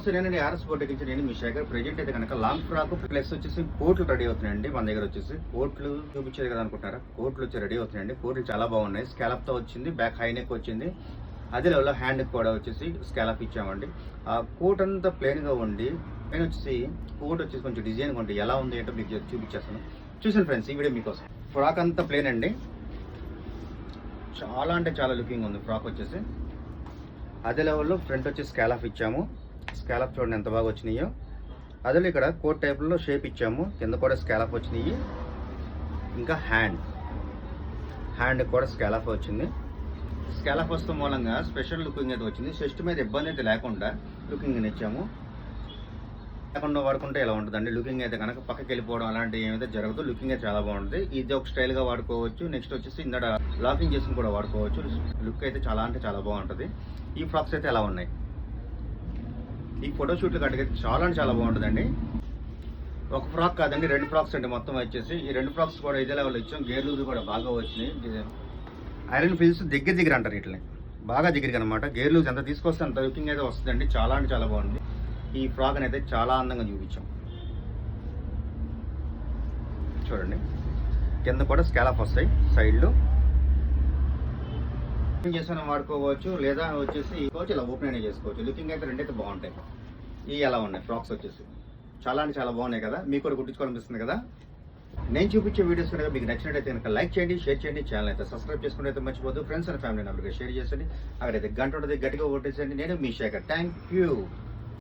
నమస్తే, నేను RS boutique నుంచి నేను మీ శేఖర్. ప్రెజెంట్ అయితే కనుక లాంగ్ ఫ్రాక్ ప్లస్ వచ్చేసి కోట్లు రెడీ అవుతున్నాయండి. మన దగ్గర వచ్చేసి కోట్లు చూపించేది కదా అనుకుంటారా, కోట్లు వచ్చి రెడీ అవుతున్నాయండి. కోట్లు చాలా బాగున్నాయి. స్కాలప్ తో వచ్చింది, బ్యాక్ హై నెక్ వచ్చింది. అదే లెవెల్లో హ్యాండ్ కూడా వచ్చేసి స్కాలప్ ఇచ్చామండి. ఆ కోట్ అంతా ప్లెయిన్ గా ఉండి పైన వచ్చేసి కోట్ వచ్చేసి కొంచెం డిజైన్ గా ఉంటుంది. ఎలా ఉంది ఏంటో మీకు చూపించేస్తాను. చూసాను ఫ్రెండ్స్, ఈ వీడియో మీకోసం. ఫ్రాక్ అంతా ప్లెయిన్ అండి, చాలా అంటే చాలా లుకింగ్ ఉంది ఫ్రాక్ వచ్చేసి. అదే లెవెల్లో ఫ్రంట్ వచ్చి స్కాలప్ ఇచ్చాము. స్కాలప్ చూడండి ఎంత బాగా వచ్చినాయో. అదే ఇక్కడ కోట్ టైప్లో షేప్ ఇచ్చాము, కింద కూడా స్కాలప్ వచ్చినాయి. ఇంకా హ్యాండ్ కూడా స్కాలప్ వచ్చింది. స్కాలప్ వస్తూ మూలంగా స్పెషల్ లుకింగ్ అయితే వచ్చింది. చెస్ట్ మీద ఇబ్బంది అయితే లేకుండా లుకింగ్ ఇచ్చాము. లేకుండా వాడుకుంటే ఎలా ఉంటుందండి లుకింగ్ అయితే కనుక పక్కకి వెళ్ళిపోవడం అలాంటి ఏమైతే జరగదు. లుకింగ్ అయితే చాలా బాగుంటుంది. ఇది ఒక స్టైల్గా వాడుకోవచ్చు. నెక్స్ట్ వచ్చేసి ఇందాక లాకింగ్ చేసుకుని కూడా వాడుకోవచ్చు. లుక్ అయితే చాలా అంటే చాలా బాగుంటుంది. ఈ ఫ్రాక్స్ అయితే ఎలా ఉన్నాయి, ఈ ఫోటోషూట్లు కట్టుకైతే చాలా అంటే చాలా బాగుంటుందండి. ఒక ఫ్రాక్ కాదండి, 2 ఫ్రాక్స్ అండి మొత్తం వచ్చేసి. ఈ 2 ఫ్రాక్స్ కూడా ఇదే లెవెల్ ఇచ్చాం. గేర్ లూజ్ కూడా బాగా వచ్చినాయి. ఐరన్ ఫీల్స్ దగ్గర అంటారు వీటిని, బాగా దగ్గరికి అనమాట. గేర్ లూజ్ ఎంత తీసుకొస్తే అంత లుకింగ్ అయితే వస్తుందండి. చాలా అంటే చాలా బాగుంది. ఈ ఫ్రాక్ అయితే చాలా అందంగా చూపించాం. చూడండి కింద కూడా స్కాలప్ వస్తాయి సైడ్లో. చేసుకుని వాడుకోవచ్చు, లేదా వచ్చేసి ఇలా ఓపెన్ అయినా చేసుకోవచ్చు. లుకింగ్ అయితే రెండైతే బాగుంటాయి. ఇవి ఎలా ఉన్నాయి ఫ్రాక్స్ వచ్చేసి చాలా అంటే చాలా బాగున్నాయి కదా. మీకు కూడా కుట్టించుకోవాలనిపిస్తుంది కదా. నేను చూపించే వీడియోస్ కనుక మీకు నచ్చినట్టయితే కనుక లైక్ చేయండి, షేర్ చేయండి. ఛానల్ అయితే సబ్స్క్రైబ్ చేసుకుంటే అయితే మర్చిపోదు. ఫ్రెండ్స్ అండ్ ఫ్యామిలీ మెంబర్గా షేర్ చేయండి. అక్కడైతే గంట ఉంటుంది, గట్టిగా ఓటేసేయండి. నేను మీ శేఖర్. Thank you.